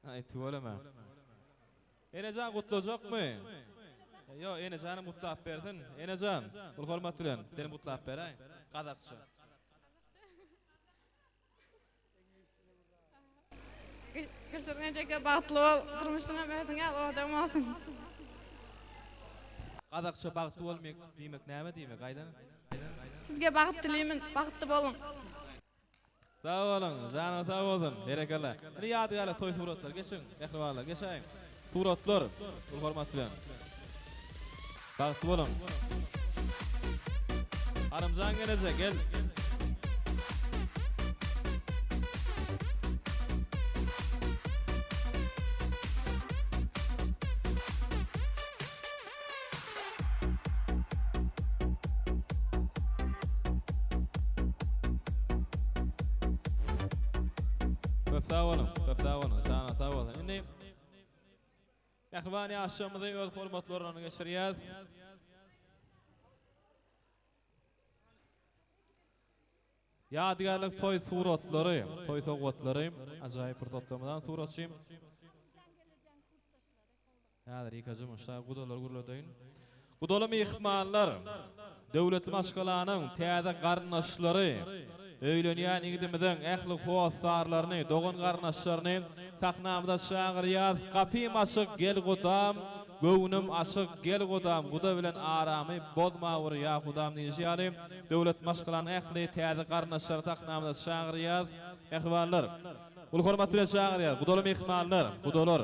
Aytib bolama. Enejan gutlajak mı? Yo, enejanı gutlap berdin. Enejan, ul hormat bilen, beni gutlap beray. Qadaqçı. Geçirgençeke bagtly bol, turmuşuna berdin al, odam olsun. Qadaqçı bagtly bolmak diýmek näme diýmek aýdan? Sizge bagt dileymin, bagtly bolun. Sağ olun, canım sağ olun. Berekeler. Ini ýadygarly toy suratlar geçin. Ähliwalar, geçeýin. Suratlar, ul hormat bilen. Bagtly bolun. Hanımcan gelece, gel. Sağ olun, sana sağ olun. Indi Ähliwany aşşamyzy öz hormatlaryny geçirýär. Ýadygarlyk toy suratlary, toy sowgatlary, ajaýyp bir toplamadan suratçym. Häzir ýekajym şa gudalar guruladaýyn. Gudaly mehmanlar, döwlet maşgalanyň täze garnaşlary, öýlenýän ýigidimiziň ähli howaslarlaryny, dogan garnaşlaryny tahnamyda şagyrýar. Kapym açyk gel gudam, göwnüm açyk gel gudam. Guda bilen aramy bozmawur ýa gudam diýýär. Döwlet maşgalanyň ähli täze garnaşlary tahnamyda şagyrýar. Ähliwalar, ul hormat bilen şagyrýar. Gudaly mehmanlar, gudalar,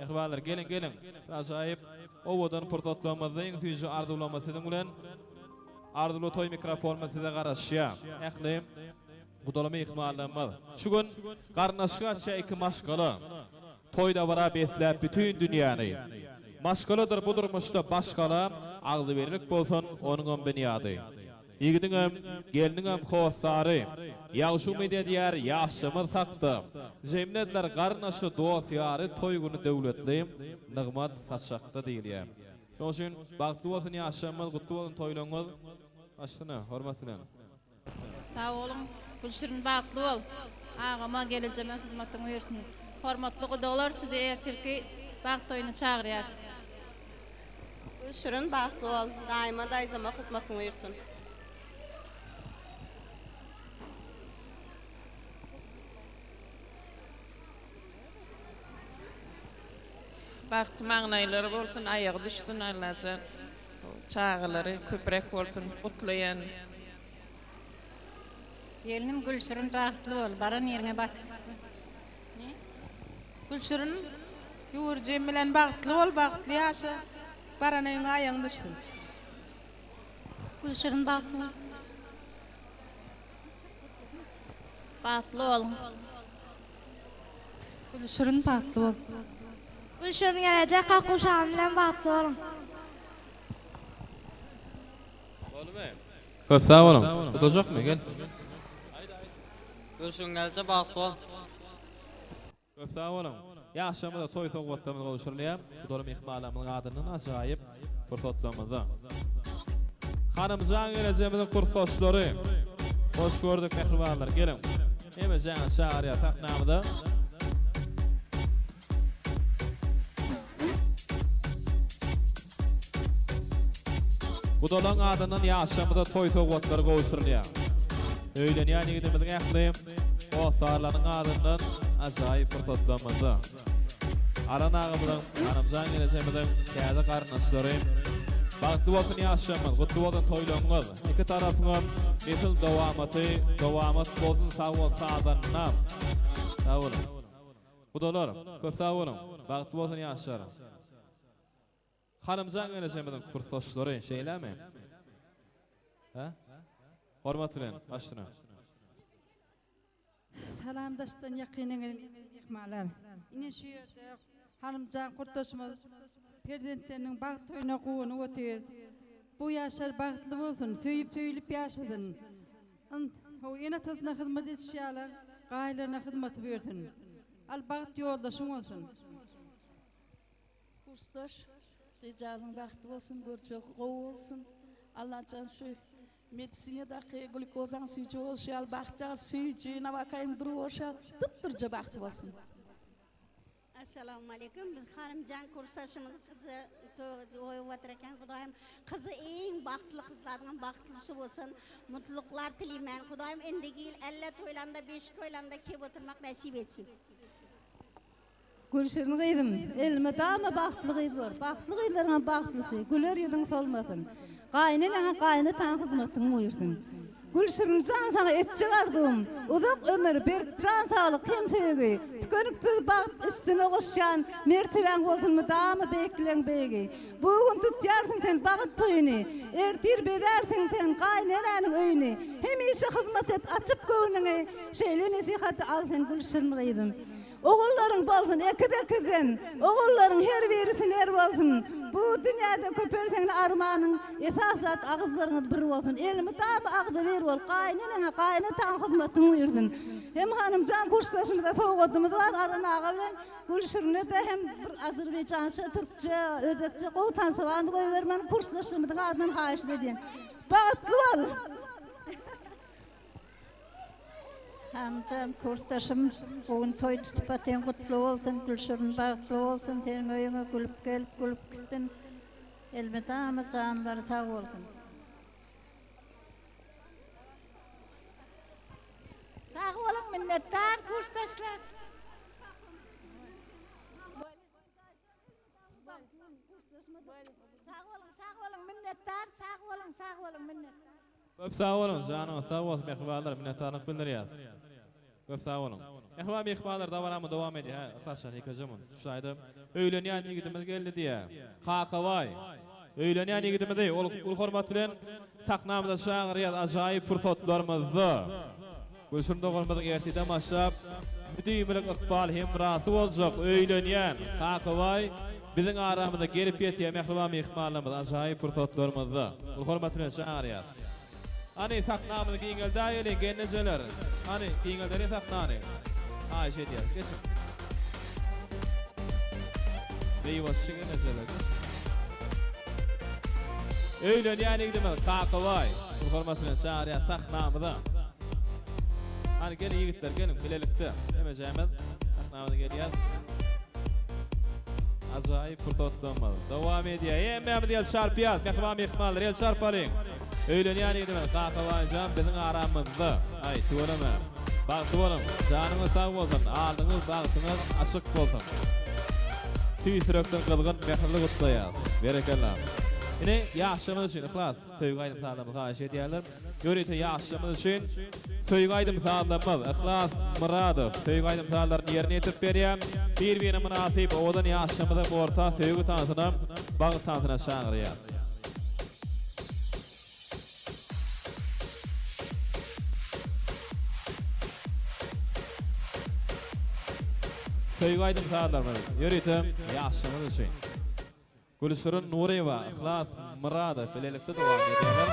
ähliwalar gelin gelin. Ajaýyp owadan portotlamyzyň tüýji arzuwlamasynyň bilen arzuwly toy mikrofonma size garaşýar. Ähli gudaly mehmanlarymyz. Şu gün garnaşga şeýki maşgala toyda bara besläp bütün dünýäni. Maşgaladyr bu durmuşda başgala agly berlik bolsun onuň beniýady. Ýigidiňem, geliniňem howastlary ýagşy umyt edýär, ýaşymyz sakdy. Jemledler garnaşy doýary toy güni döwletli nygmat saçakda diýilýär. Şoň üçin bagtly bolsun ýaşamyz, gutly bolsun toýlaňyz. Başlyna hormat bilen. Sağ olun, Gülşirin bagtly bol. Agama gelejeme hyzmatyň bersin. Hormatly gudalar sizi ertirki bagt toýuny çagyrýar. Gülşirin bagtly bol, daima daýzama hyzmatyň bersin. Bagtly magnaýlary bolsun, aýagy düşsün Allahyň. Çağılary köprek bolsun, gutlayan. Gelinim Gülşirin bagtly bol, baran ýerine bak. Gülşirin ýurjem bilen bagtly bol, bagtly ýaşa. Baranyň aýagyny düşsün. Gülşirin bagtly. Bagtly bol. Gülşirin bagtly bol. Gülşirin gelecek kakuşağım bilen bagtly bolun. Köp sağ olun. Tutacak mı? Gel. Gülşün gelce bagtly bol. Köp sağ olun. Ýaşamyda toy sowgatlarymyz gowşurulýar. Gudaly mehmanlarymyň adynyň ajaýyp bir toplamyza. Hanymjan gelejemiziň kurtdoşlary. Hoş gördük mehribanlar. Gelin. Hemejan şaharya tahnamyda. Gudalyň adynyň ýaşamyda toy sowgatlary gowşurulýar. Öýlenýän ýigidimiziň ähli howaslarlaryň adynyň ajaýyp bir toplamyza. Aranağımızın, hanımcan gelesemiziň täze garnaşlary, bagtly bolsun ýaşamyz, gutly bolsun toýlaňyz. Iki tarapyňam mesul dowamat bolsun sawol sazanna. Sağ olun. Gudalar, köp sağ olun. Bagtly bolsun ýaşlar. Hanımcan gelesemiziň kurtdoşlary şeýlämi? Ha? Hormat bilen, başlyna. Salamdaşdan ýakynyň ýykmalar. Ine şu ýerde hanymjan kurtdoşumyz perzentleriň bagt toýuna gowyny öter. Bu ýaşar bagtly bolsun, söýüp ýaşadyn. Ho ene tazyna hyzmat etýärler, gaýlaryna hyzmat bersin. Al bagt ýoldaşyň bolsun. Kursdaş, ricazın baktı olsun, görçek qow olsun. Allah can şu medisinadaki glukozan suyucu olşal, bakca suyucu, navakayım duru olşal, tıptırca baktı olsun. Assalamu alaikum. Biz hanımcan kursdaşımın kızı oy oturarken Kudayım kızı en baktlı kızlardan baktlısı olsun. Mutluluklar tileymen. Kudayım endegil 50 toylanda 5 toylanda kep oturmak nasip etsin. Gülşirin kıydım. Elime dağma baktlı var. Baktlı kıylarına baktısı. Güler yedin solmasın. Kayını tan hizmetin buyursun. Gülşirin can sana et çıkardım. Uzak ömür bir can sağlık hem sevgi. Tükönüktüz bak üstüne koşan. Merteben olsun mu dağımı beklen beygi. Bugün tutarsın sen bağıt toyunu. Ertir bedersin sen kaynananın öyünü. Hemişe hizmet et açıp gönlüne. Şeyli nasihatı al sen Gülşirin kıydım. Oğulların bolsun ekiden. Oğulların her birisin er bolsun. Bu dünyada köpersen armanın esasat ağızlarınız bir olsun. Elimi tam ağzı ver ol. Kaynatan hizmetin buyursun. Hem hanımcan kursdaşımıza soğudumuz var. Arana ağa bilen Gülşirine de hem Azerbaycança, Türkçe, Ödekçe qoğutan sıvandı koyu vermen kursdaşımızın adından hayiş dediğin. Bağıtlı ol. Hamcan kursdaşım bugün toy tutup aten kutlu olsun, Gülşirin bağıtlı olsun, senin öyüne gülüp gelip gülüp gitsin. Elbette ama canları sağ olsun. Sağ olun minnettar kursdaşlar. Sağ olun minnettar, sağ olun minnettar. Köp sağ olun, canım, sağ olun, mehvalar, minnettarlık bildirýär. Köp sağ olun. Mehva mehvalar devam ediyor. Arkadaşlar yıkacağımın. Şu ayda öýlenýän ýigitimiz geldi diye. Kakavay. Öýlenýän ýigitimiz diye. Ol hormat bilen saknamyda şagyryýar ajaýyp fırsatlarymyzdy. Gülşirin dogulmadyk erteden başlap müdümlik ykbal hem raty boljak öýlenýän Kakavay biziň aramyzda gelip ýetýär mehva mehmanlarymyz ajaýyp fırsatlarymyzdy. Ol hormat bilen şagyryýar. Ani saknamyny giňel daýely gennejeler. Ani giňelderi saknany. Ay şey diýär. Geçin. Beýwasçy gennejeler. Öýlenýän ýigitimiz Kakavay. Hormat bilen şagyryýar saknamyda. Hani gelin yigitler gelin bilelikte. Demejämiz saknamyda gelýär. Ajaýyp fırsatlanmaly. Dowam edýär. Emme diýär şarpýar. Mehwa mehmanlar el şarpalyň. Öýlenýän ýigitimiz Kakawayjan biziň aramyzda. Ay tuwalama. Bak tuwalım. Janyňyz sag bolsun. Aldyňyz bagtyňyz açyk bolsun. Tüýsürekden kılgın mehirli gutlaýar. Berekellah. Ine ýaşamyz üçin ihlas. Söýgü aýdym sağlamy gaýşy edýärler. Ýöreýte ýaşamyz üçin söýgü aýdym sağlamyz. Ihlas Muradow söýgü aýdym sağlaryny ýerine ýetirip berýär. Bir-birine münasip owadan ýaşamyza orta söýgü tansyna, bagyt tansyna şagyryýar. Söýgü aýdym sağlaryny ýöreýte ýaşamyz üçin. Gülşirin Nureýewa, Ihlas Muradow bilelikde dowam edýärler.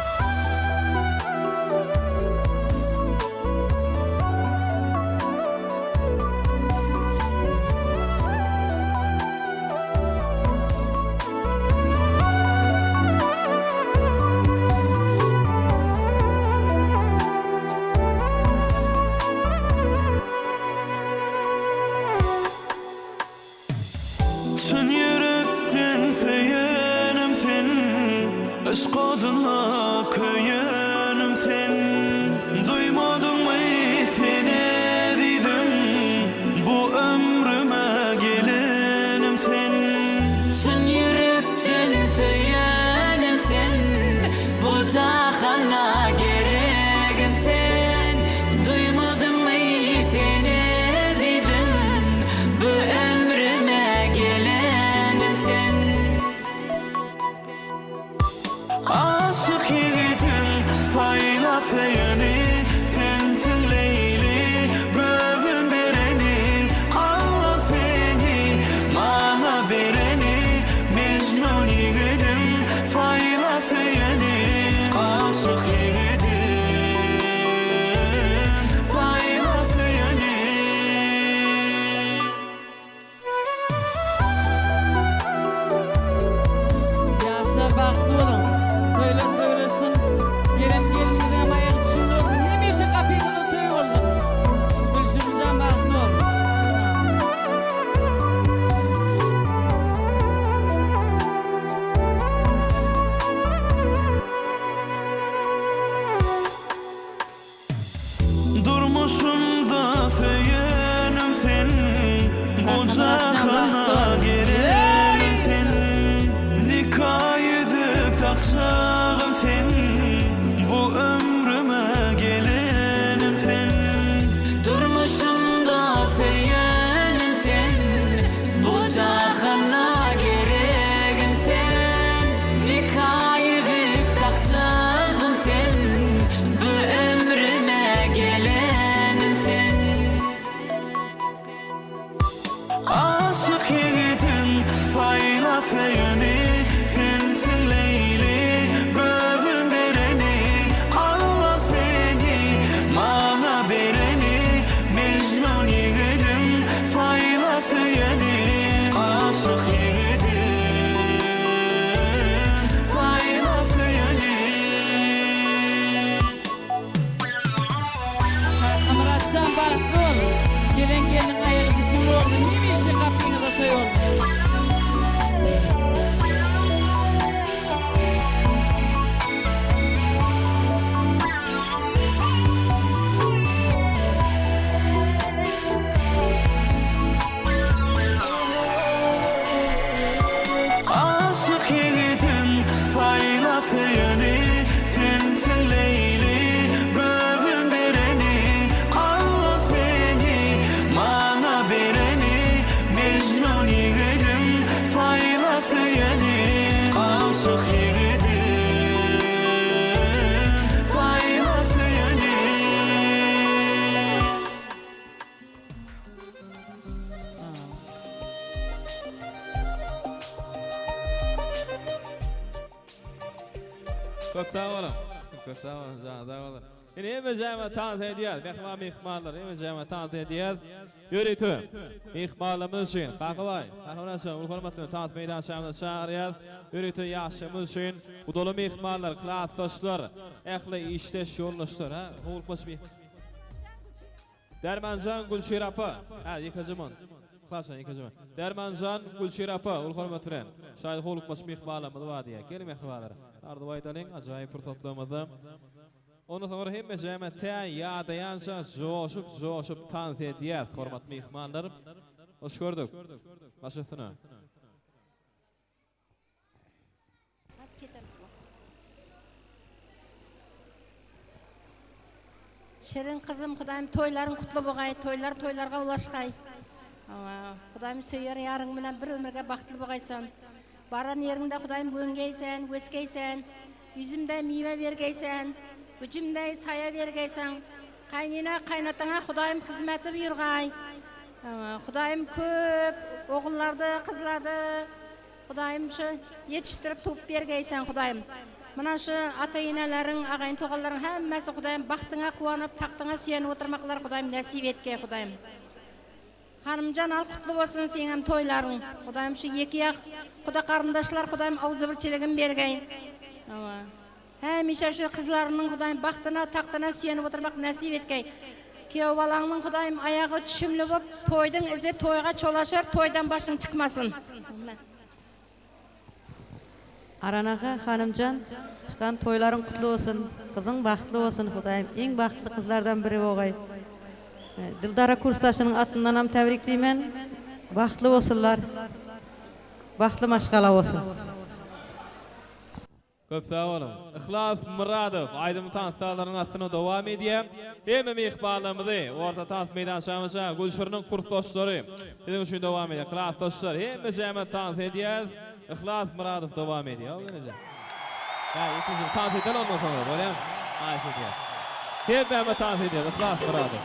baktlı olun. Söyleştin. Gelen gelinizin ama ayak düşündü olsun. Hemişe kapıyla toy olsun. Gülşürcan baktlı olun. Durmuşumda feyenim sen, bu cahana girelim sen, nikah yüzük takşağım sen, bu ömrüme gelenim sen. Durmuşumda feyenim sen, bu cahana girelim sen, nikah yüzük takşağım sen, bu ömrüme gelenim sen. Aşık yiğidim fayla feyeni, sen leyli gözüm bereni, Allah seni bana bereni, Mecnun yiğidim fayla feyeni. Aşık yiğidim fayla feyeni. Muratcan baktlı olun. Gelen gelin ayak düşündü olsun. Hemişe kapıyla toy olsun. Aşık yiğidim fayla feyeni, sen leyli gözüm bereni, Allah seni bana bereni, Mecnun yiğidim fayla feyeni. Aşık yiğidim fayla feyeni. Çok sağ olun. Çok sağ olun. Sağ olun. Yine emeceğime tanıt ediyaz. Beklam ihmallar. Emeceğime tanıt ediyaz. Yürütü. İhmalımız için. Kakılay. Kakılasın. Ulkormatını tanıt meydan şamda çağırıyaz. Yürütü yaşımız için. Bu dolum ihmallar. Klaatlaşlar. Ekli işteş yollaşlar. Hulkmas bir. Dermancan Gülşirapı. Yıkacımın. Klasan yıkacımın. Dermancan Gülşirapı. Ulkormatını. Şayet hulkmas bir ihmalımız var diye. Gelin ihmalları. Ardı baytalın. Acayip bir toplamadı. Onu sonra hem cemete ya dayansa coşup tanıt ediyaz. Hormatlı ihmallarım. Hoş gördük. Başıstına. Şerin kızım, Kudayım toyların kutlu boğay, toylarga ulaşkay. Kudayım söyler yarın bilen bir ömürge baktlı boğaysan. Baran yerinde Kudayım göngeysen, göskeysen, yüzümde meyve vergeysen, gücümde saya vergeysen, kaynina kaynatana Kudayım hizmeti buyurgay. Kudayım köp oğullarda, kızlarda, Kudayım şu yetiştirip tutup vergeysen Kudayım. Mana şu ata-enelerin, ağayın toğalların hemmesi Kudayım baktına kuanıp, taktına süyenip oturmaklar Kudayım nasip etkey Kudayım. Hanımcan al kutlu olsun senin toyların. Kudayım şu iki yak, Kuda karındaşlar Kudayım ağzı bir çelegin bergey. Hemişe şu kızlarının Kudayım baktına, taktına süyenip oturmak nasip etkey. Kiyo balanın Kudayım ayağı çümlü bop, toydun izi toyga çolaşır, toydan başın çıkmasın. Aranağa hanımcan, çıkan toyların kutlu olsun, kızın baxtlı olsun Kudayım, en baxtlı kızlardan biri boğay. Dildara kursdaşının atındanam təbrikliymen, baxtlı olsunlar, baxtlı maşgala olsun. Köp sağ olun. İhlas Muradov, Aydın tanıtlarının atına devam ediyem. Hem ihbarlarımızı orta tanıt meydan şamışa, Gülşür'ün kursdaşları. Bizim için devam ediyor. İhlas dostlar, hem cəmət tanıt ediyez. İhlas Muradov devam ediyor. İkinci tanıt edelim ondan sonra. Böyle mi? Ayşe diyor. Hem cəmət tanıt ediyez. İhlas Muradov.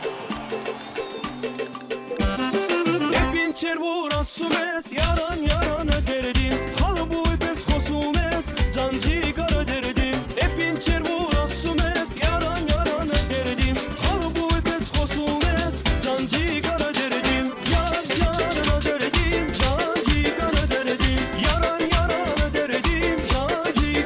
Epinçer vuras sumes, yaran derdim. Halı bu ipes kosumes, cancı kara derdim. Epinçer vuras sumes, yaran derdim. Halı bu ipes kosumes, cancı kara derdim. Yarana derdim, cancı kara derdim. Yaran derdim, cancı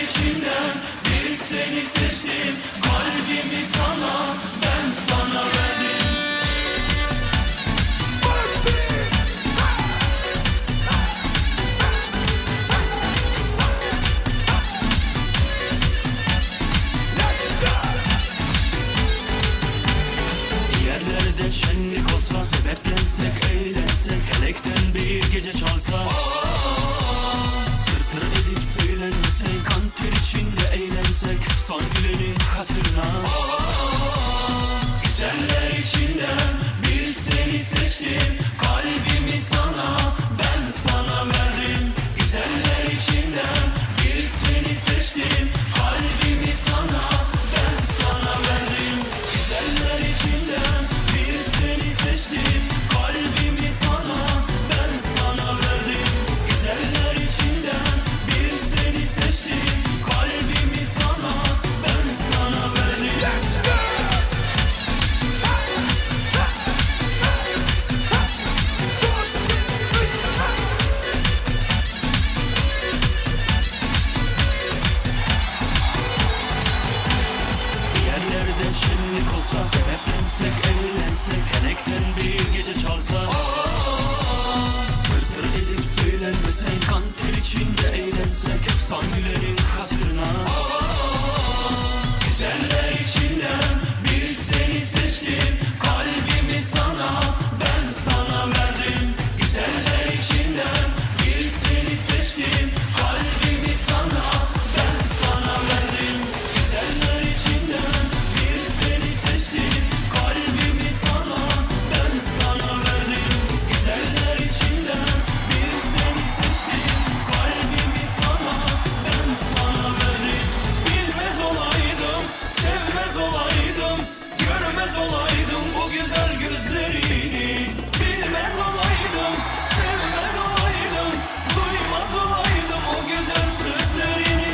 içinden bir seni seçtim. Kalbimi sana, ben sana verdim. Yerlerde şenlik olsa, sebeplensek, eğlensek, felekten bir gece çalsa, tır tır edip söylenmesek, kan ter içinde eğlensek, son gülenin hatırına. Güzeller içinden bir seni seçtim. Kalbimi sana, ben sana verdim. Güzeller içinden bir seni seçtim. Kalbimi sana, ben sana verdim. Güzeller içinden bir seni seçtim. Kalbimi sana, ben sana verdim. Güzeller içinden bir seni seçtim. Kalbimi sana, ben sana verdim. Yerlerde şenlik olsa, sebeplensek, eğlensek, felekten bir gece çalsa, tır tır edip söylenmesek, kan ter içinde eğlensek, son gülenin hatırına. Güzeller içinden bir seni seçtim. Kalbimi sana, ben sana verdim. Güzeller içinden bir seni seçtim. Kalbimi sana, ben sana verdim. Güzeller içinden bir seni seçtim. Kalbimi sana, ben sana verdim. Güzeller içinden bir seni seçtim. Kalbimi sana, ben sana verdim. Bilmez olaydım, sevmez olaydım, görmez olaydım bu güzel gözlerini. Bilmez olaydım, sevmez olaydım, duymaz olaydım o güzel sözlerini.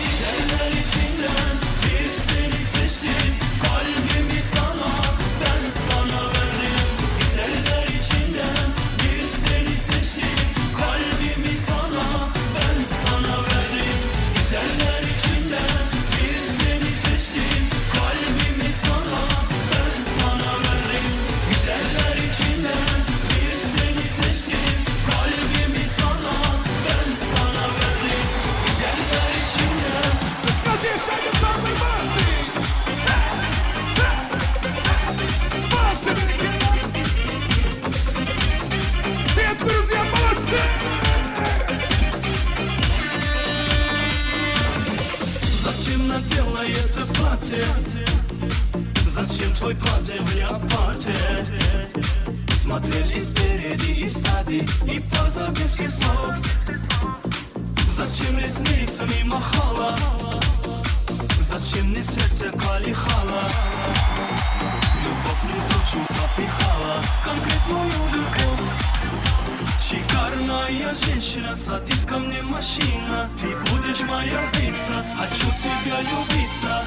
Güzeller içinden bir seni seçtim. Kalbimi sana, ben sana verdim. Güzeller içinden bir seni seçtim. Kalbimi sana, ben sana verdim. Güzeller içinden bir seni seçtim. Kalbimi sana, ben sana verdim. Güzeller içinden bir seni seçtim. Kalbimi sana, ben sana verdim. Güzeller içinden. Зачем надела это платье? Зачем твой платье в леопарде? Смотрели спереди и сзади, и позабыв всех слов. Зачем ресницами махала? Зачем мне сердце колихала? Любовь не душу запихала, конкретную любовь. Шикарная женщина, садись ко мне, машина. Ты будешь моя львица, хочу тебя любиться.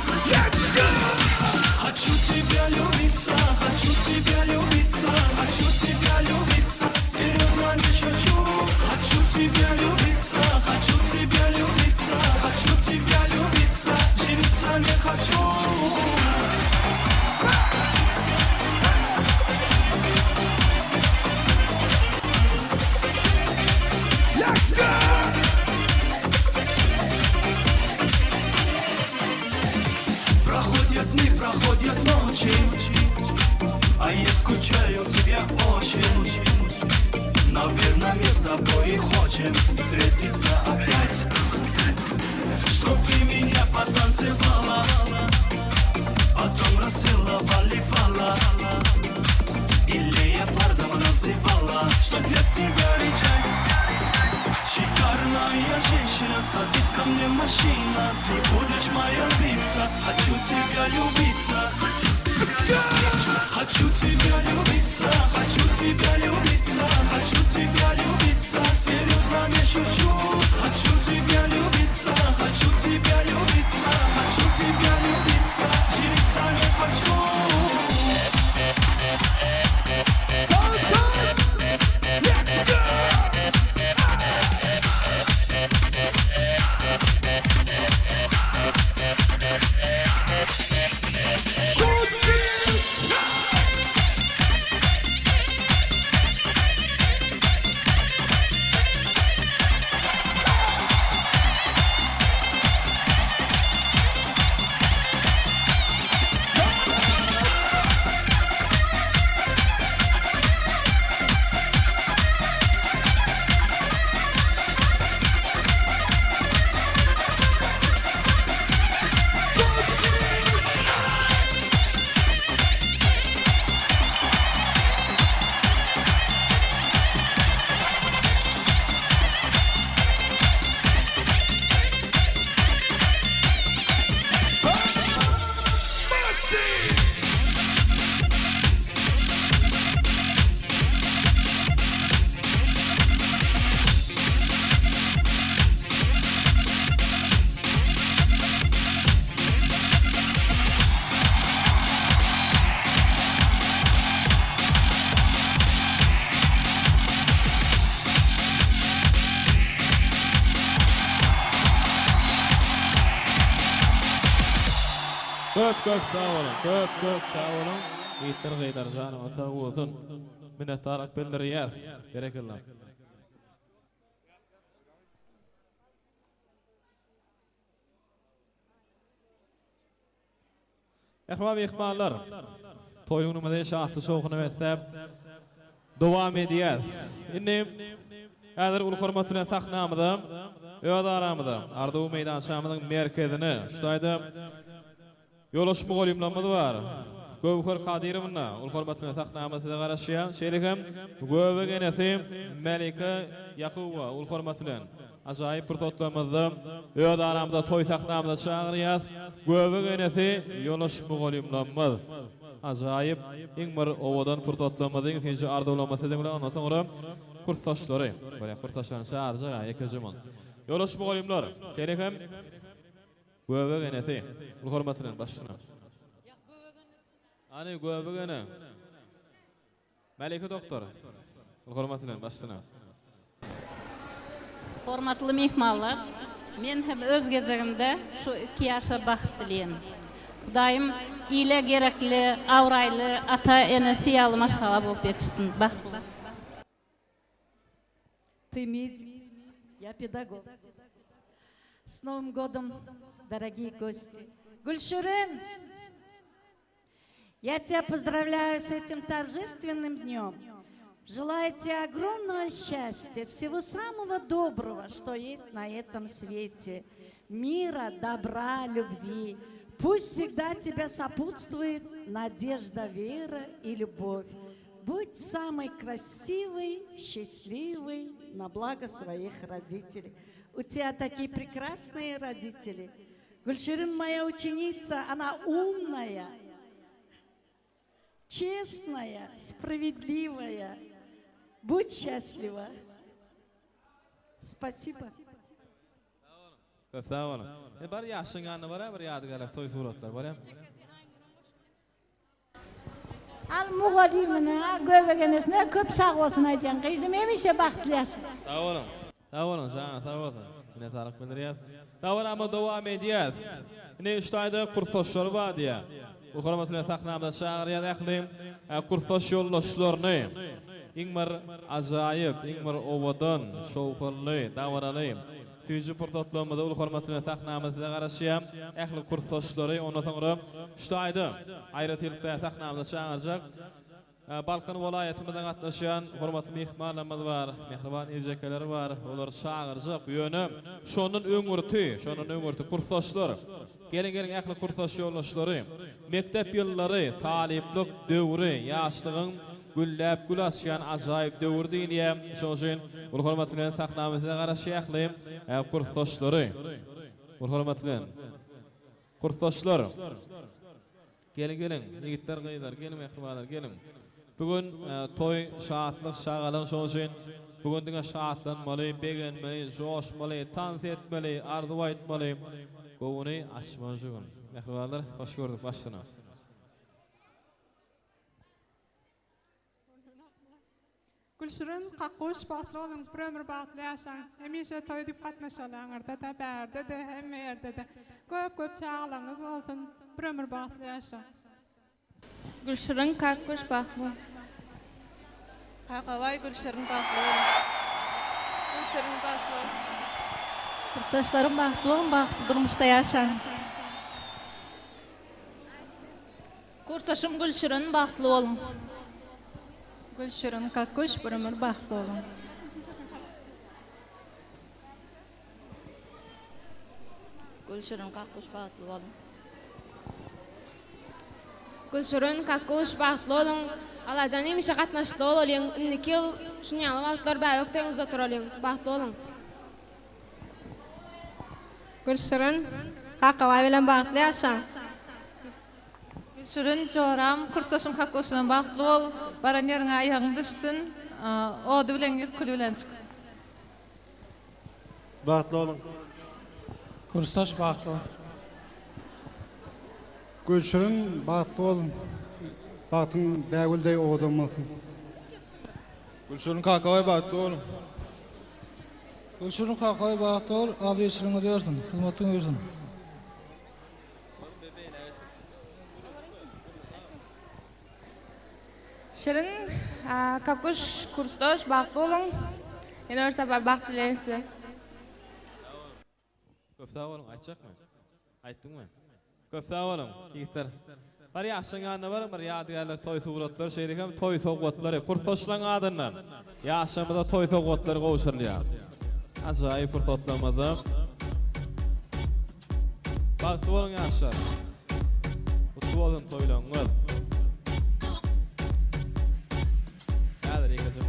Хочу тебя любиться, хочу тебя любиться, хочу тебя любиться. Серьезно не шучу. Хочу тебя любиться, хочу тебя любиться, хочу тебя любиться. Жениться не хочу. Проходят дни, проходят ночи, а я скучаю тебя очень. Наверное, мы с тобой и хотим встретиться опять. Чтоб ты меня потанцевала, потом расцеловала, или леопардом называла, что для тебя речать. Шикарная женщина, садись ко мне, машина. Ты будешь моя львица, хочу тебя любиться. Хочу тебя любиться, хочу тебя любиться, хочу тебя любиться. Серьезно не шучу. Хочу тебя любиться, хочу тебя любиться, хочу тебя любиться. Жениться не хочу. Let's go! Köp sağ olun. Köp sağ olun. Yiğitler gaydar canıma sağ olsun. Minnettarlyk bildirýäs. Berekellah. Ehmam ihmallar. Toyunumuzda şahtı soğukunu vettep devam ediyaz. Inni häzir ul hormat bilen sahnamyda, öýde aramyda, Ardaw meydan şamynyň merkezine şuýda ýolaşma golymlarymyz bar. Gowhar Kadirowna ul hormat bilen sahnamyda garaşýan, şeýlegem Göwek enesi Melike Yakuba ul hormat bilen ajaýyp bir totlamyzda öýde aramyda toy sahnamyda çagyrýar. Göwek enesi ýolaşma golymlarymyz. Ajaýyp iňmir owadan purtotlamyň ikinji ardawlamasy diýilýär. Ondan soňra kurtaşlary, böyle kurtaşlaryň şarjy ýeke zaman. Ýolaşma golymlar, şeýlehem Göwek enesi ul hormat bilen başlyna. Ani Göwek ene Melike doktor ul hormat bilen başlyna. Hormatly mehmanlar, men hem öz gezegimde şu 2 ýaşa baht dileýän. Hudaýym ile gerekli, awraýly ata-enesi ýaly maşgala bolup berişsin. Bahtly. Ты медик, я педагог. С Новым годом, дорогие гости. Гульширин, я тебя поздравляю с этим торжественным днем. Желаю тебе огромного счастья, всего самого доброго, что есть на этом свете. Мира, добра, любви. Пусть всегда тебя сопутствует надежда, вера и любовь. Будь самой красивой, счастливой на благо своих родителей. У тебя такие прекрасные родители. Гульширин моя ученица, она умная, честная, справедливая. Будь счастлива. Спасибо. Sağ olun. Bar ýaşyň ýanyna bara bir ýadygärlik toy suratlar bara. Al muğadimine, Göwegenesine köp sağ olsun aýdýan. Gyzym hemişe bahtly ýaşa. Sağ olun. Sağ olun, sağ olun. Minnetdarlyk bildirýär. Dawam ama dowam edýär. Ine şuýda kurtaşlar bar diýär. Bu hormatly sahnamda şagyrýar ählim kurtaş ýoldaşlaryny iňmir ajaýyp, iňmir owadan şowkally, dawaraly Tüýji portotlamada ul hormatly sahnamyzda garaşýan ähli kurtaşlary ondan soňra şuýda aýratylykda sahnamyzda çağırjak. Balkan welaýatymyzdan gatnaşýan hormatly mehmanlarymyz bar, mehriban ejekeler bar. Olar çağırjak ýöne şonun öňürti kurtaşlar. Gelin ähli kurtaş ýoldaşlary, mektep ýyllary, taliplik döwri, ýaşlygyň gülläp gülasýan ajaýyp döwür diýilýär. Şoňşyn ul hormat bilen sahnamyzda garaşýakly kurtaşlary. Ul hormat bilen kurtaşlar. Gelin, ýigitler gaýdar, gelin mehribanlar, gelin. Bugün toy şahatlyk şagalyň şoňşyn bugün diňe şahatlanmaly, begenmeli, joşmaly, tans etmeli, arzuw aýtmaly. Gowuny açmaýjyň. Mehribanlar, hoş gördük başlyna. Gülşirin kakkuş bahtlı olun, bir ömür bahtlı yaşan. Hemişe toy edip katnaşalarınızda da, bärde de, hemme yerde de. Köp çağalarınız olsun, bir ömür bahtlı yaşan. Gülşirin kakkuş bahtly. Kakaway Gülşirin bahtly olun. Gülşirin bahtly olun. Kurtaşlarym bahtly olun, bahtly durmuşda yaşan. Kurtaşym Gülşirin bahtly olun. Gülşirin kakkuş bir ömür bahtly olun. Gülşirin kakkuş bahtly bolun. Gülşirin kakkuş bahtly olun. Alajan hemişe gatnaşykda bolalýan. Indiki ýyl şunýaly wagtlar bäýokdeňizde turalýan. Bahtly olun. Gülşirin kakaway bilen bahtly yaşan. Gülşirin joram kurtaşym kakkuşyna bahtly bol. Baran ýeriňe aýagyň düşsün. Ody bilen ýükli bilen çyk. Bahtly olun. Kurtaş bahtly. Gülşirin bahtly olun. Bahtın bägüldey owadamasyn. Gülşirin kakaway bahtly olun. Gülşirin kakaway bahtly ol, aly ýeşiliňi diýersin, hyzmatyňy bersin. Gülşirin, Kakuş, Kurstoş, baktı olun. Yine her sefer baktı dileyin size. Köp sağ olun, aytacak mı? Ayttın mı? Köp sağ olun, yiğitler. Bir yaşanganı var, bir yadigarlar, toy suratlar, şeylikam, toy soğutları, kurtoşlan adından. Yaşamada toy soğutları kovuşurluyor. Acayip fırtatlamada. Baktı olun yaşlar. Kutlu olun toylanlar. Hadi rekacım.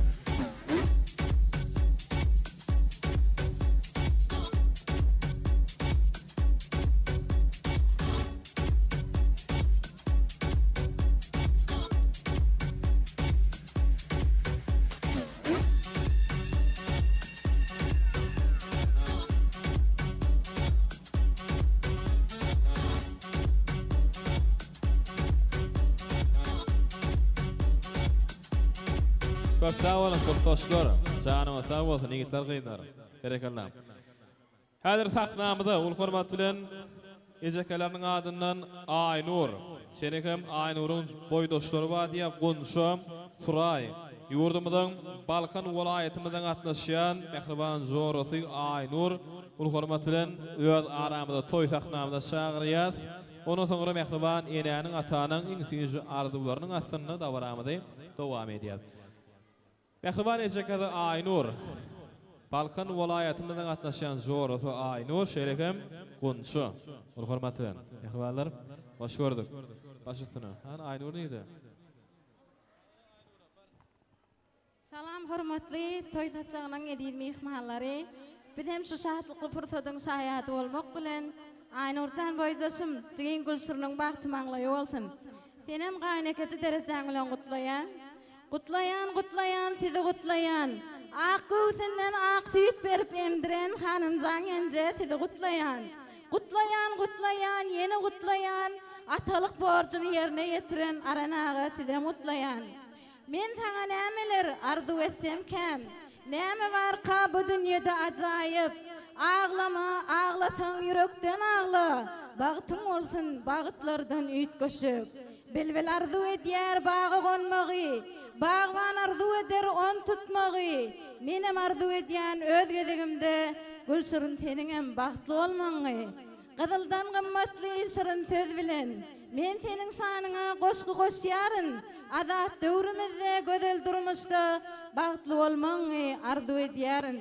Köp sağ olun kurtoşlar. Canıma sağ olsun, yigitler gıynar. Berekallah. Häzir sahnamyda ul hormat bilen ejekeleriniň adyndan Aynur. Şenekem Aynur'un boydoşlary var diye Gunşa, Suray. Yurdumyzyň Balkan welaýatymyzdan gatnaşýan mehriban zorosy Aynur ul hormat bilen öz aramyda toy sahnamyda çagyrýar. Ondan soňra mehriban enäniň atanyň iň süýüji arzularynyň astyny dawaramyda dowam edýär. Mehriban ejekada Aynur. Balkan welaýatymyzdan gatnaşan zorosy Aynur şerekem Gunşa. Ul hormat bilen mehribanlar hoş gördük. Baş üstüne. Aynur neydi? Salam hormatly toy taçagynyň edil mehmanlary. Biz hem şu şahatlyk fursatyň şahyady bolmak bilen Aynurjan boýdaşym Jigin Gülşürniň bagty maňlaýy bolsun. Senem gaýnakaçy derejaň bilen gutlaýan. Gutlayan, sizi gutlayan. Ak göwsünden ak süýt berip emdiren hanymjan ence sizi gutlayan. Gutlayan, yeni gutlayan. Atalyk borcuny ýerine ýetiren aranaga sizi gutlayan. Men saňa nämeler arzu etsem käm. Näme barka bu dünýede ajaýyp. Ağlama, ağlasaň ýürekden ağla. Bagtyň bolsun, bagtlardan üýt göşüp. Belbel arzu edýär baga gonmagy. Bağban arzu eder on tutmagy. Menem arzu edýän öz gezegimde Gülşürün seniňem bagtly bolmagy. Gyzyldan gymmatly şirin söz bilen men seniň şanyňa goşky goşýaryn. Azat döwrümizde gözel durmuşda bagtly bolmagy arzu edýäryn.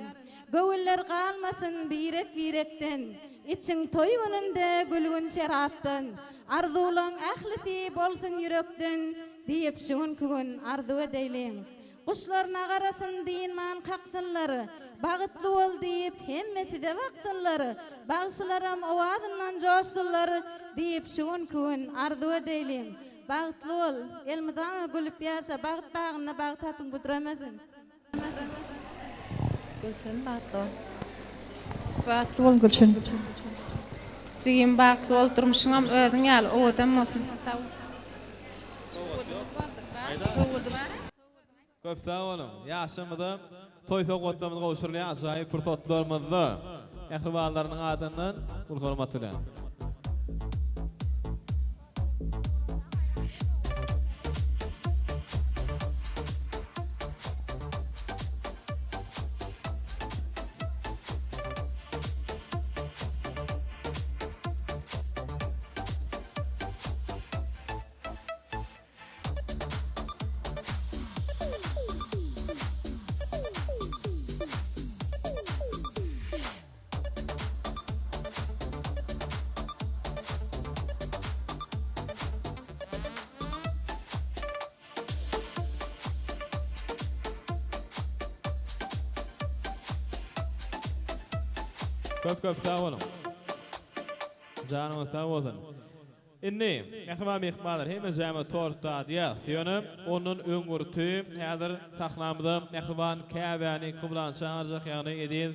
Göwüller galmasyn birek-birekden. İçiň toy gününde gülgün şeratdan. Arzulaň ählisi bolsun ýürekden. Diýip şuň gün arzu edeýleň. Kuşlaryna garasyn diýman kaksylar. Bagtly bol diýip hemmesi de wagtlar. Bagşylaram owazyndan joşdylar diýip şuň gün arzu edeýleň. Bagtly bol, elmydama gülüp ýaşa, bagt bagyna bagt tatyň buduramasyň. Gülşen bagtly. Bagtly bol Gülşen. Jigin bagtly bol durmuşyňam özüň ýaly owdan bolsun. Köp sağ olun. Yaşamyda toy soğutlamyny gowşurlaýan ajaýyp fırsatlarymyzda mehribanlarynyň adyndan ul hormat bilen. Köp sağ olun. Canıma sağ olsun. Inni, mehmanlar hem jama torta diýär. Ýöne onun öňgürtü häzir sahnamyda mehriban käbäni kyblan çağırjak ýagny edil.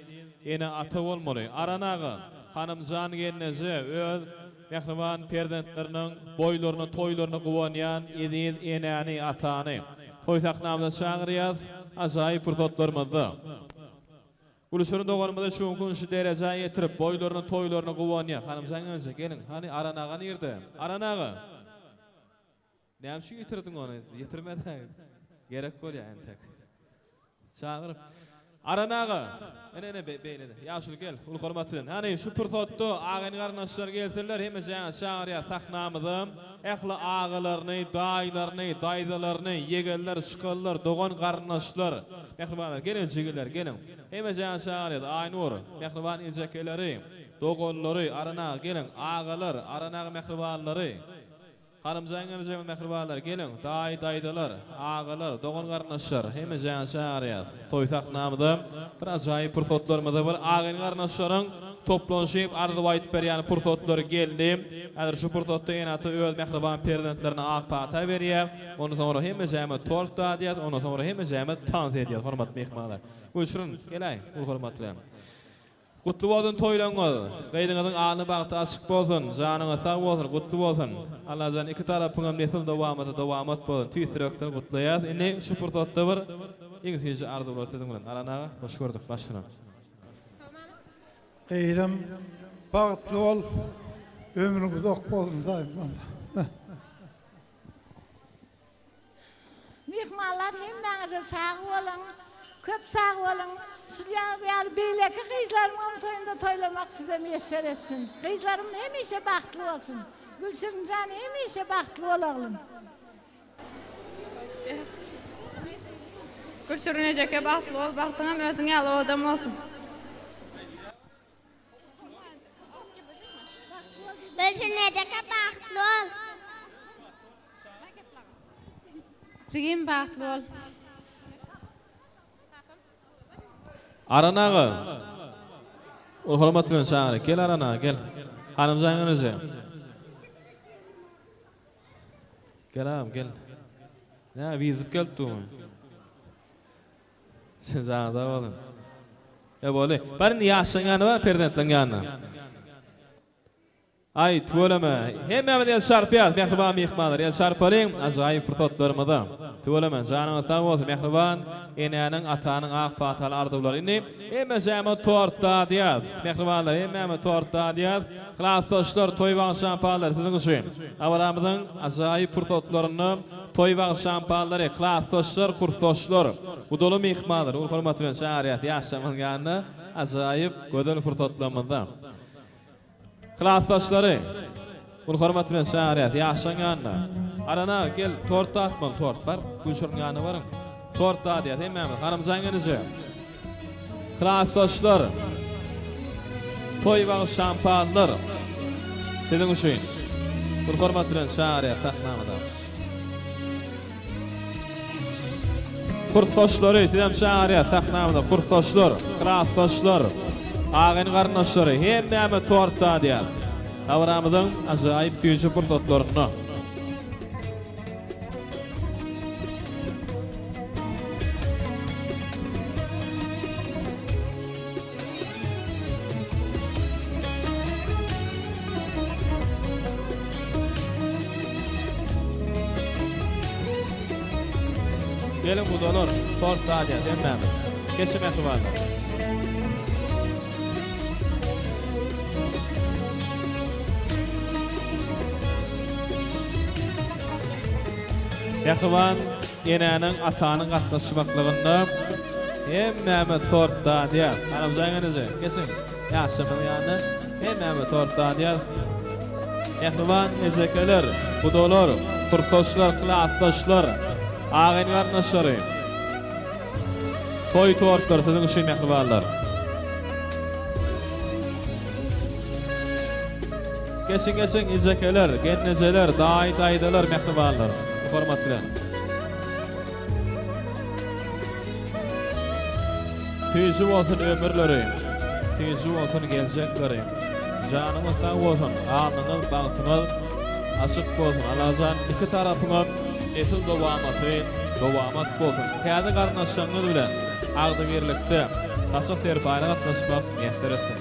Ene ata bolmaly. Aranagy hanymjan gelnesi öz mehriban perdentleriniň boýlaryny, toýlaryny guwanýan edil enäni atany. Toy sahnamyda çağırýar. Ajaýyp fırsatlarymyzda. Gülşürün doganymyda şu gün şu derejäge ýetirip boýlaryny, toýlaryny guwanýar. Hanymjan önce gelin. Hani aranaga nirde? Aranaga. Näme şu ýetirdiň ony? Ýetirmedi. Gerek bol yani tek. Çağırıp Aranağı, ene beyledi. Yaşıl gel, ul hormat bilen. Hani şu pürsotda ağyn garnaşlar geltirler, hemme jaňa şaňarya sahnamyzym. Ähli ağalarny, daýlaryny, daýdalaryny, yegeller, şykallar, dogan garnaşlar. Mehribanlar, gelin jigiller, gelin. Hemme jaňa şaňarya aýnur, mehriban iljekeleri, doganlary, aranağı gelin, ağalar, aranağı mehribanlary. Hanımzaňyň jemgyň mehribanlar gelin, daýdalar, ağalar, dogan garnaşlar, hemme jaňa şaňarya. Toy sahnamyda bir ajaýyp pürsotlarymyz var. Ağaň garnaşlaryň toplanşyp ardy waýt berýän pürsotlary geldi. Häzir şu pürsotda ýene-de öz mehriban prezidentlerine ak pata berýär. Onu sonra hemme jaňa tort dadiýat, onu sonra hemme jaňa tans edýär. Hormatly mehmanlar. Gülşürün, gelay, ul hormatly. Kutlu bolsun toýlaňyz. Gaýdyňyzyň aly bagty açyk bolsun, janyňyz sag bolsun, kutlu bolsun. Allah jan iki tarapyňam nesil dawamat bolsun. Tüýsürekden kutlaýar. Indi şu pürsotda bir iňsiz ardy bolsadyň bilen. Aranaga hoş gördük başlyna. Gaýdym bagtly bol, ömrüň uzak bolsun daýym. Mehmanlar hemmeňize sag bolun, köp sag bolun. Şuýar beýleki gyzlarymyň toýunda toýlamak size meýser etsin. Gyzlarym hemişe bagtly bolsun. Gülşirjan hemişe bagtly bolaglyň. Gülşirin ejeke bagtly bol, bagtyňam özüňe ýaly adam bolsun. Gülşirin ejeke bagtly bol. Jigim bagtly bol. Aranağı. Ul hormat bilen şaňary, gel aranağı, gel. Hanymzaňyňyzy. Gelam, gel. Ya, wizip geldiňmi? Siz anda bolun. Ya bole. Barin ýaşaňany bar prezidentleň ýanyna. Ay, tuolama. Hemme de şarpýat, mehriban mehmanlar. Ya şarpalyň, ajaýyp pürsotlarymyzda. Tuolama, janyňyz sag bolsun, mehriban. Eneňiň atanyň ak patal ardylary. Indi hemme jaňa tort daýýar. Mehribanlar, hemme tort daýýar. Klassdaşlar, toýbaň şampanlar siziň üçin. Awaramyzyň ajaýyp pürsotlaryny, toýbaň şampanlary, klassdaşlar, kursdaşlar. Udolu mehmanlar, ul hormat bilen şaňaryat ýaşamaň ýanyna ajaýyp gödel pürsotlarymyzda. Klassdaşlary, ul hormat bilen şaňaryat ýaşaň ýanyna. Arana gel tort atman, tort bar. Gülşürň ýanyna baryň. Tort daýýar, hemmemiz hanymzaňyňyzy. Klassdaşlar, toýbaň şampanlar. Siziň üçin. Ul hormat bilen şaňaryat sahnamyda. Kursdaşlary, siziň şaňaryat sahnamyda kursdaşlar, klassdaşlar, ağyn garnaşlary hemme tort daýýar. Awramyzyň ajaýyp tüýjü pürsotlaryny. Gelin bu dolar, tort daýýar, hemmemiz. Geçim mehribanlar. Mehriban, eneňiň atanyň gatnaşmaklygyny hemmemi tort daýýar. Hanymzaňyňyzy, geçin. Ýaşamaň ýanyna hemmemi tort daýýar. Mehriban, ejekeler, bu dolar, kursdaşlar, klassdaşlar, ağyn garnaşlary. Toy tortlar siziň üçin mehribanlar. Geçin izekeler, gennejeler, daýdalar mehribanlar. Hormat bilen. Tüýjü bolsun ömürleri, tüýjü bolsun geljekleri. Janyňyz sag bolsun, alnyňyz, bagtyňyz açyk bolsun. Alazan iki tarapyňam esil dowamat bolsun. Häzir garnaşyňyz bilen agdy birlikde taşyk terpaýa gatnaşmak meýser etsin.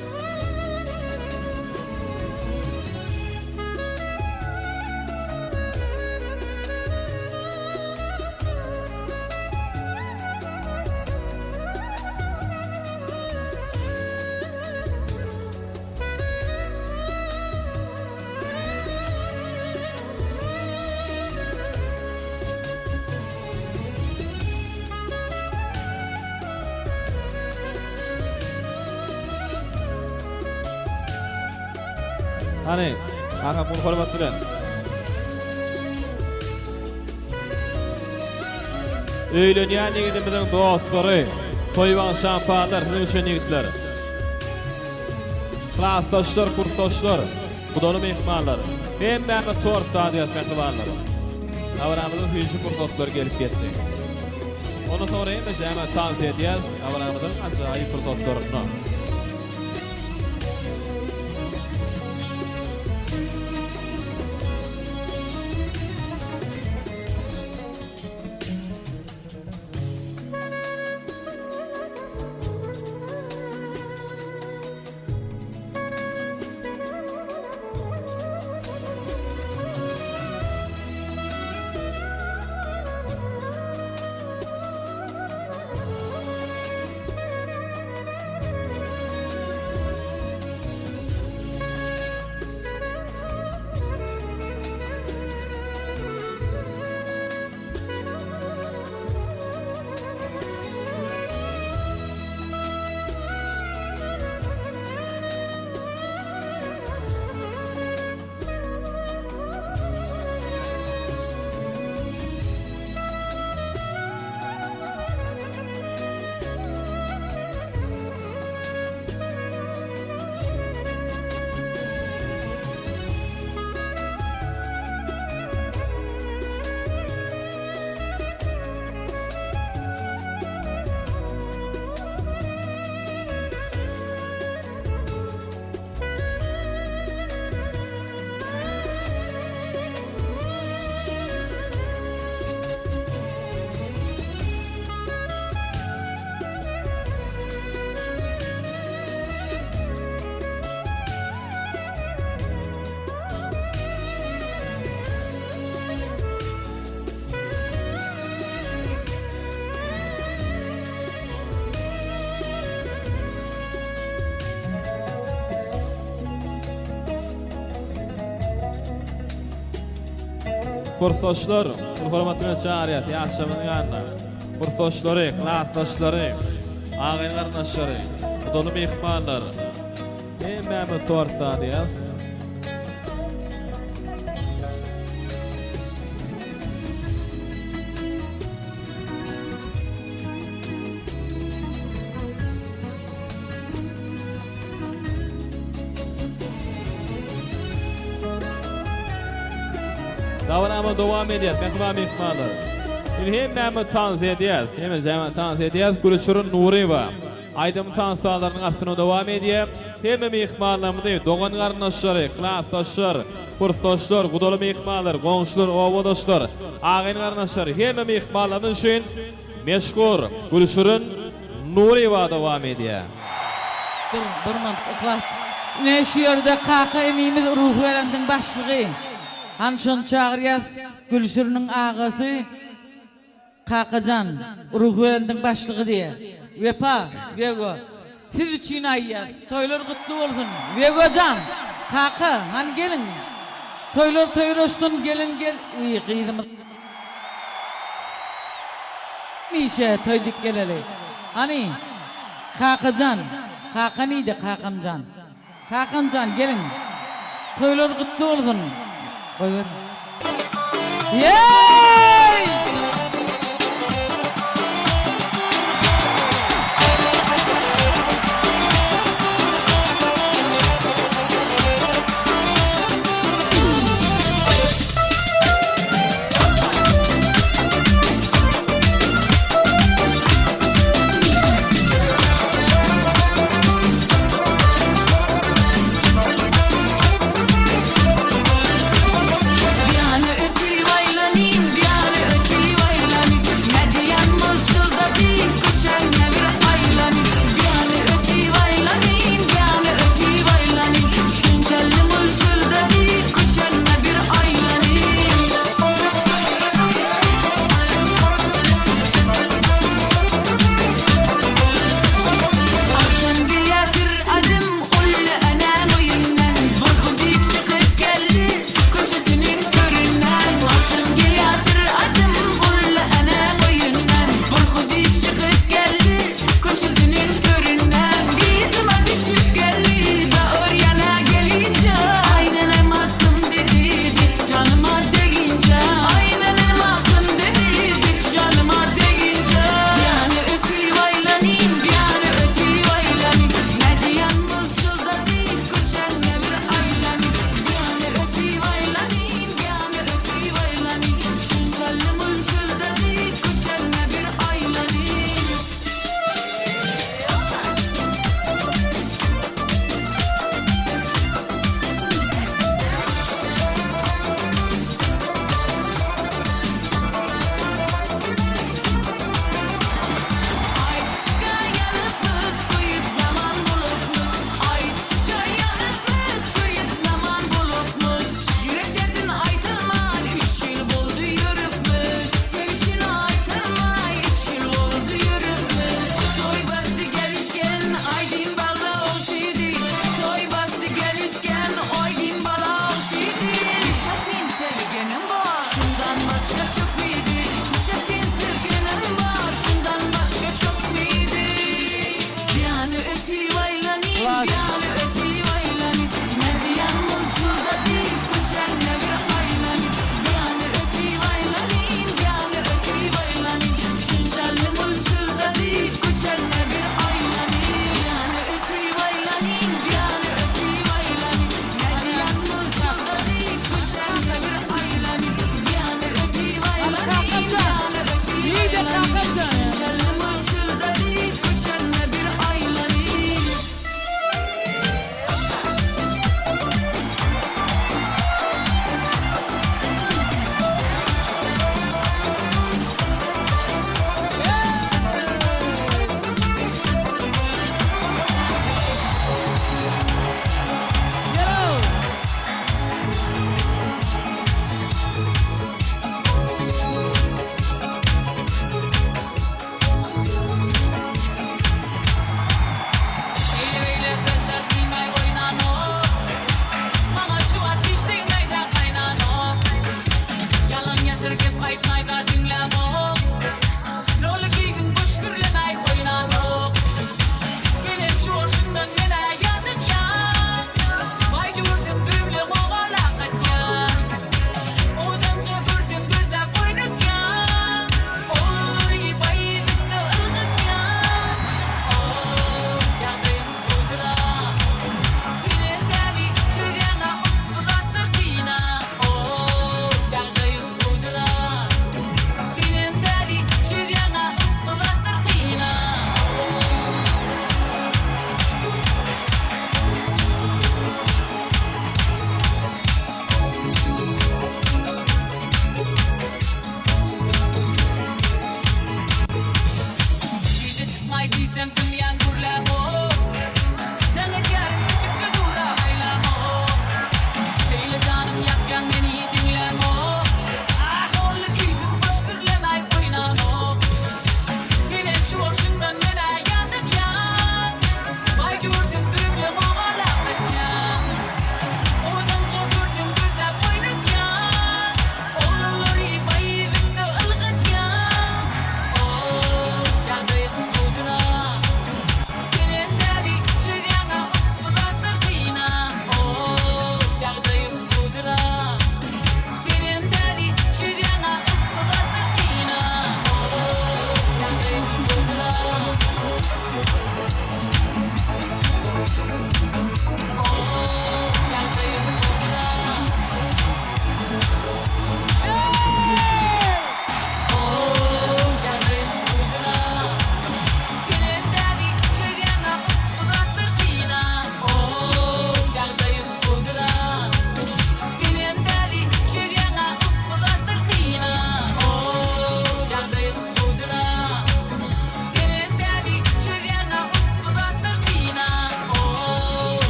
Hani, kaka bunu hormat bilen. Öýlenýän ýigitimiziň dostlary, toýwan şampanlar, hüzün ýigitler. Klassdaşlar, kursdaşlar, gudaly mehmanlar, hemme tort dadyat katlarlar. Awramyzyň hüzün kursdoslar gelip getdi. Onu sonra hem jama tans edýär, awramyzyň ajaýyp kursdoslaryna. Kursdoşlar, hormatly şahryat, ýaşamyň ýanynda. Kursdoşlary, klassdaşlary, agyň garnaşlary, gudaly mehmanlar. Hemme tort dadyat. Dawanama dowam edýär, mehmanlar. Hemme tans edýär, hemme jama tans edýär. Gülşürün Nuryba. Aýdym tansalarnyň astyna dowam edýär. Hemme mehmanlarymyzy, dogan garnaşlary, klassdaşlar, kursdaşlar, gudaly mehmanlar, goňşular, owadoşlar, agyň garnaşlary, hemme mehmanlarymyz üçin meşhur Gülşürün Nuryba dowam edýär. Bir mantyk klass. Ne şu ýerde kaka emimiz Ruhwelendiň başlygy. Hanşon çağırýas Gülşürüniň agasy Kakajan Ruhwelendiň başlygy diýe. Wepa, Wego. Siz üçin aýýas. Toýlar gutly bolsun. Wegojan, Kaka, han gelin. Toýlar toýraşdyn, gelin gel. Gyýdym. Mişe toýdyk geleli. Hani Kakajan, Kaka nide Kakamjan. Kakamjan gelin. Toýlar gutly bolsun. Buyur. Yey! Yani ötü vaylanin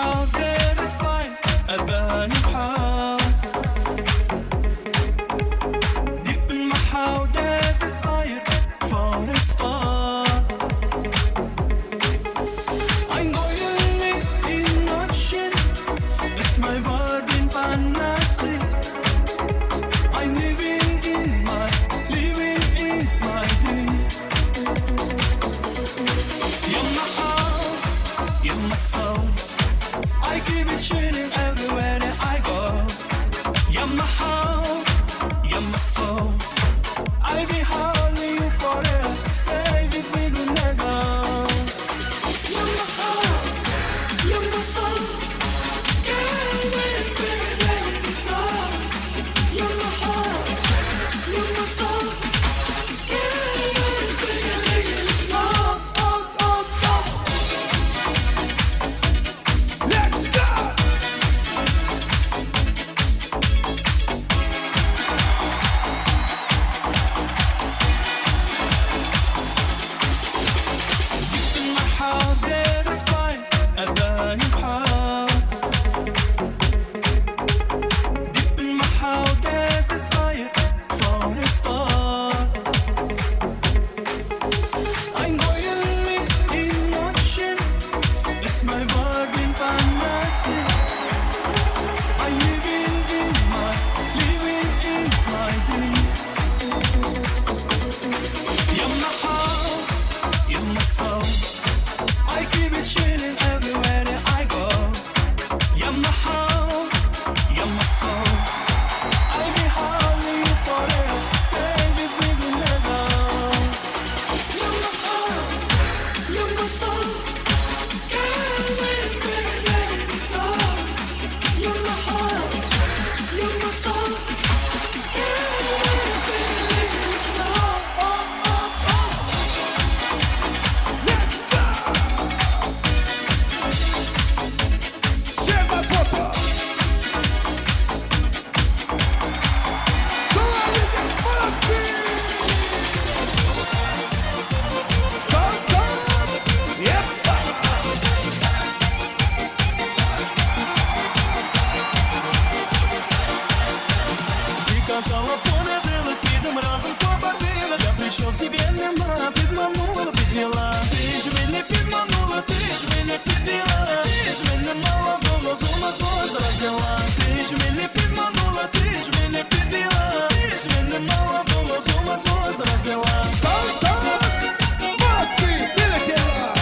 house there is fire, a burning heart. Deep in my house there's a fire for a star. I'm going in ocean, it's my word in fantasy. I'm living in my thing. You're my heart, you're my soul. I keep it shining everywhere that I go. You're my heart, you're my soul. I'll be holding you forever. Stay with me, do not go. You're my heart, you're my soul. Yeah, you're my heart, you're my soul. Сказала, понадыла, кидом разом поборила. Я пришел к тебе, нема, підманула, підвела. Ти ж мене підманула, ти ж мене підвела. Ти ж мене молодого з ума зразила. Ти ж мене підманула, ти ж мене підвела. Ти ж мене молодого з ума зразила. Молодці, вилетіла!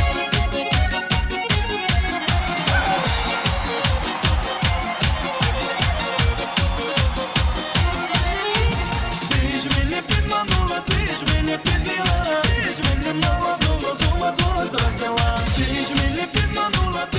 Ти ж мене молодого з ума зразила. Ти ж мене підманула, ти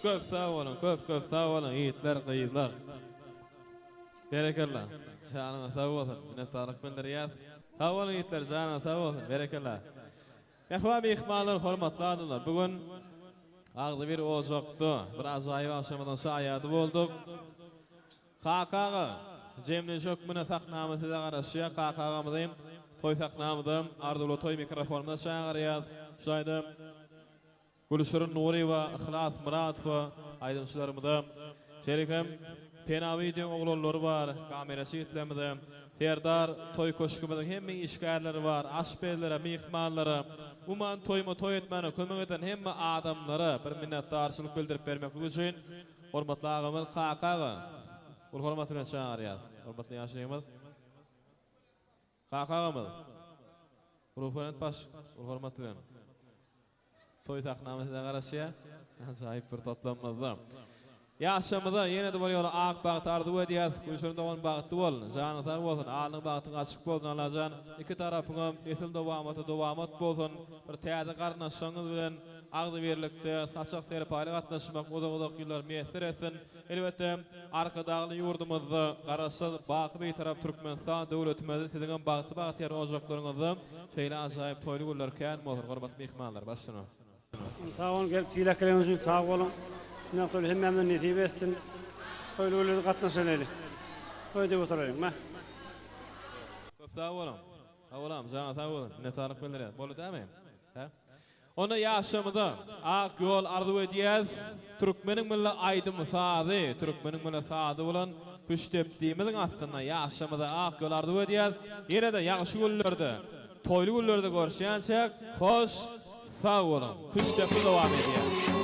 Köp sağ olun, köp sağ olun, yiğitler, kıyılar. Berekallah. Şanına sağ olun. Minnettarlık bildirýär. Sağ olun yiğitler, şanına sağ olun. Berekallah. Ähwäli ihmallar, hormatly adylar. Bugün agdy bir ozokdy. Biraz aýyp aşamadan saýady bolduk. Kakaga Cemil Şokmuna saknamasy da garaşýar. Kakagymyzdym. Toy saknamydym. Ardulo toy mikrofonuna çağırýar. Şaýda Gülşürün Nuri we Ihlas Muratova aýdymçylarymyzdym. Şerikem Penawi diýen oglary bar. Kamerasy ýetlemidi. Serdar toy koşgymyň hemme işgärleri bar. Aşberlere, mihmanlara, uman toyma toy etmeni kömek eden hemme adamlara bir minnetdarçylyk bildirip bermek üçin hormatly agamy Kakaga ul hormat bilen çağırýar. Hormatly ýaşaýymyz. Kakagymyz. Ruhunat baş ul hormat bilen. Toy saknamasına garaşýar. Ajaýyp bir toplanmazda. Yaşamıda yine de bolýar ak bagty ardy edýär. Gülşürün dowam bagty bolun. Jany taý bolsun. Alyň bagtyň açyk bolsun alajan. Iki tarapyňa esil dowamat bolsun. Bir täze garnaşyňyz bilen agdy berlikde saçak terip aýly gatnaşmak uzak ýyllar meýsir etsin. Elbetde arkadagy ýurdumyzda garaşy baky bir tarap Türkmenistan döwletimizde siziň bagty ojaklaryňyzda şeýle ajaýyp toýly günler kän bolur. Hormatly mehmanlar, başsyna. Sağ olun, gelip tilekleriniz için sağ olun. Ne kadar hem memnun netibe ettin. Öyle katnaşan eli. Öyle oturayım ben. Çok sağ olun. Sağ olun, sağ olun. Ne tanık bildiler. Bolu değil mi? Ona yaşamıda ak yol arzu ediyaz. Türkmenin milli aydım sadı. Türkmenin milli sadı olan kuş tepdiğimizin aslında yaşamıda ak yol arzu ediyaz. Yine de yaxşı güllerde, toylu güllerde görüşýänçek, hoş, sağ olun. Kuş tepdi devam ediyaz.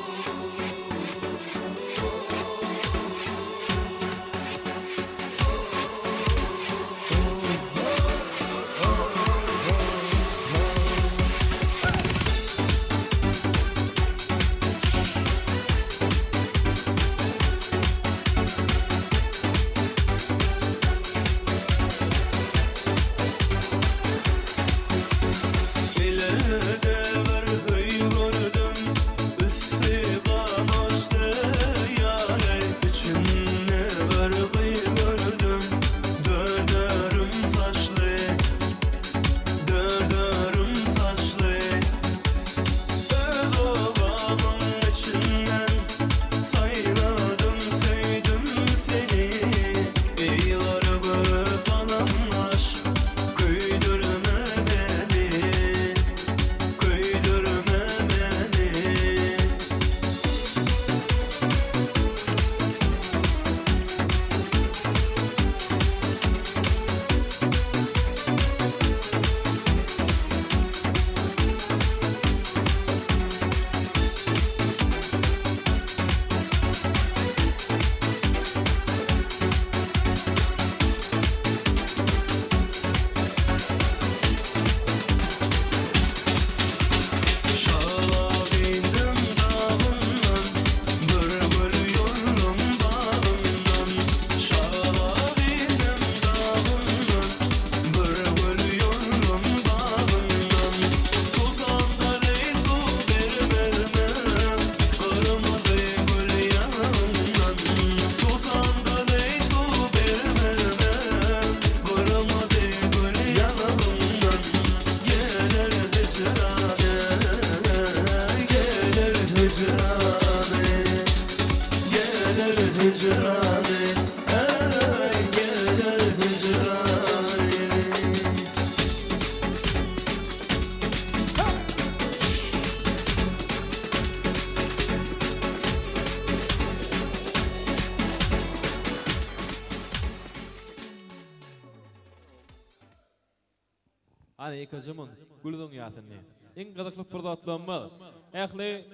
Hani ikazımın gülüdün yatını. En gıdıklı pırdatlanma. Ehli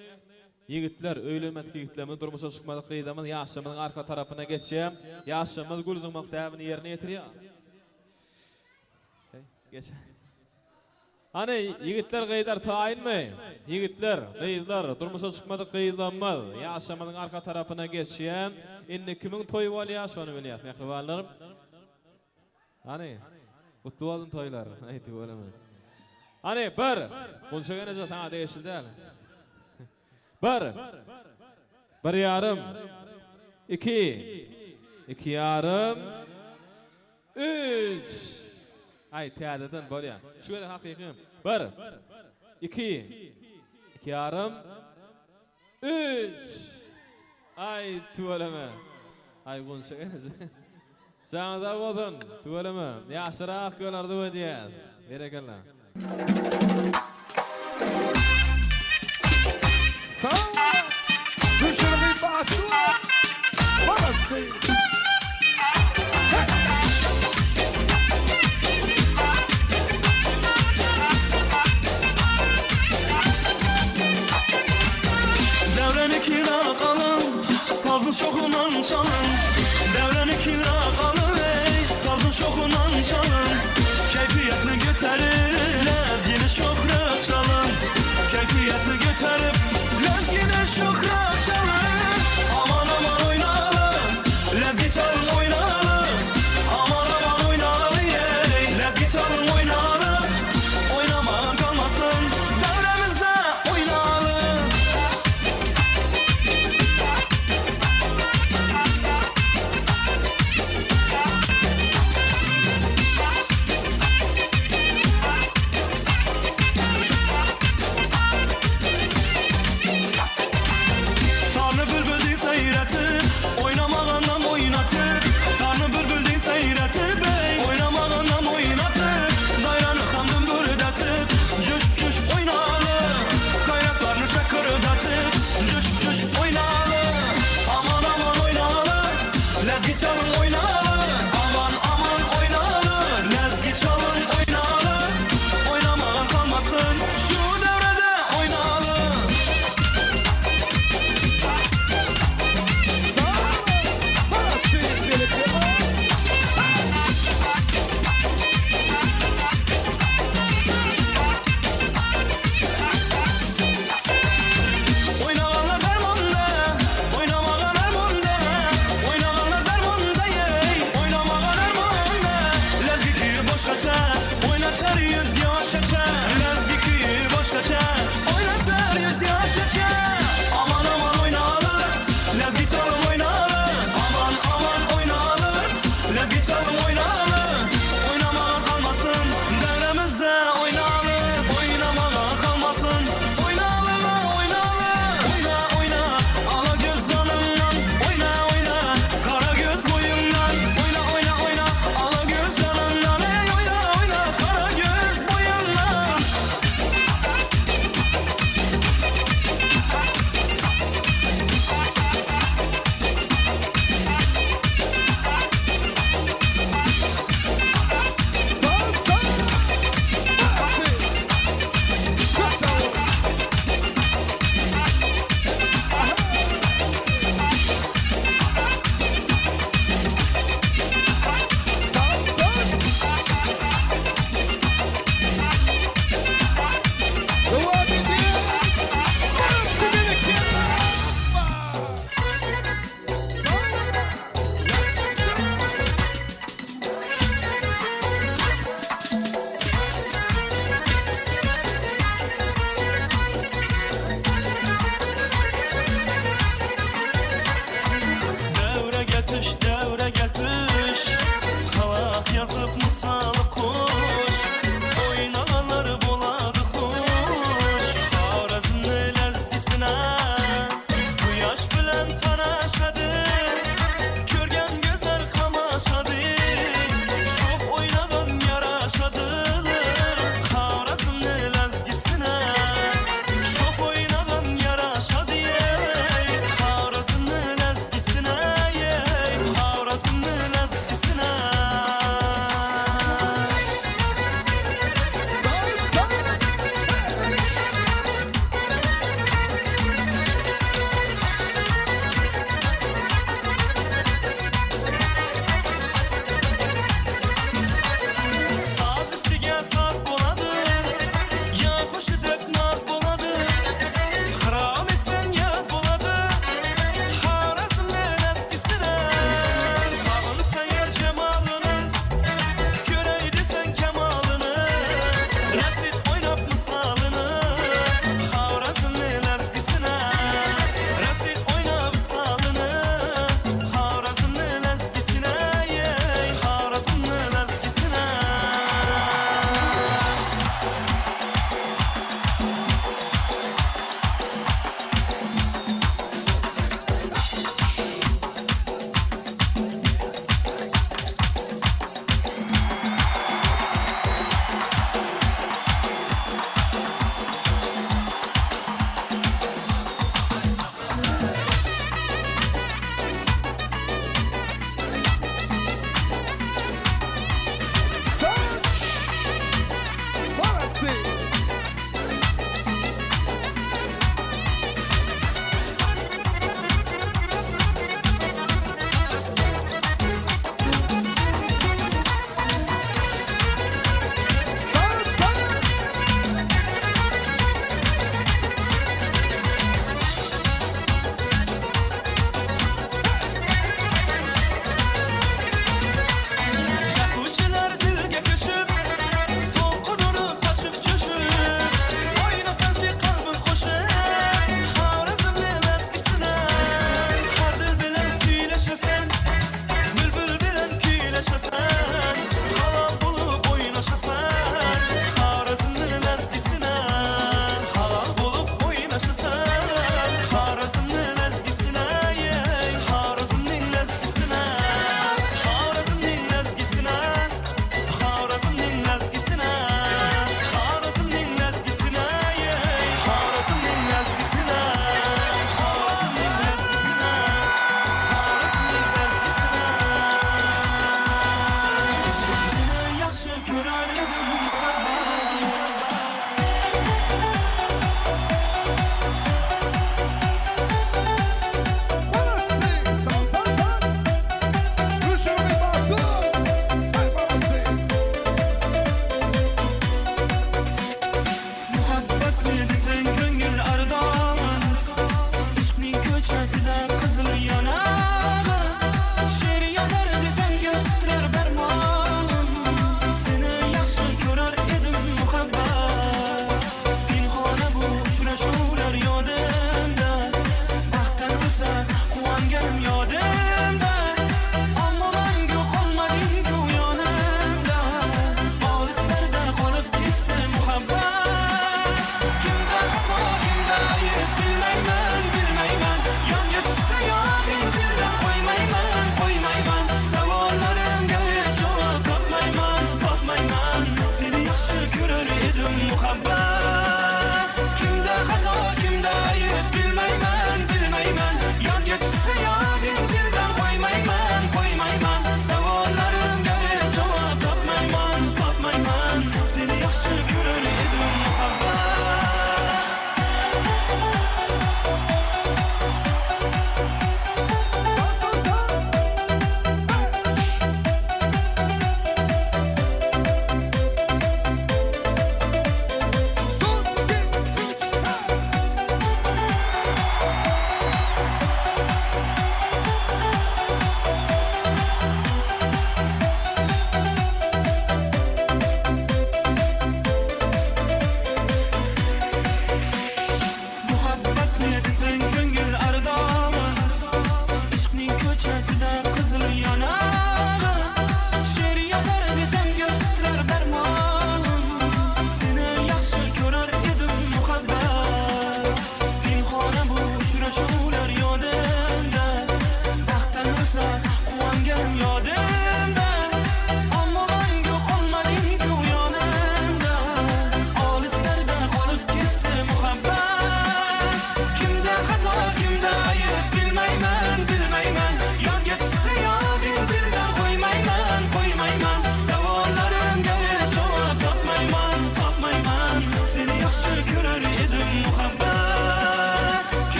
yigitler, öylemedik yigitlerimiz durmuşa çıkmadık kıydamız yaşamının arka tarafına geçeceğim. Yaşamımız gülüdün maktabını yerine getiriyor. Geç. Hani yigitler kıydar tayin mi? Yigitler, kıydar, durmuşa çıkmadık kıydamız. Yaşamının arka tarafına geçeceğim. İnni kimin toyu var ya, şunu biliyat. Mehlivallarım. Hani kutlu olun toylar. Ayeti olama. Hani bir. Konuşagan eza sana değişildi. Bir. Bir yarım. 2. 2 yarım. 3. Ay tiyadadan bol ya. Şu kadar hakikim. 1. 2. 2 yarım. 3. Ay tuvalama. Ay bunca enerji. Canınıza olsun. Tuvalama. Yaşırak yollarda ödeyez. Berekallah. Sağ ol. Düşürmeyin başına. Parası. Devreni kira kalan, sazın çoğundan çalın. Devreni kira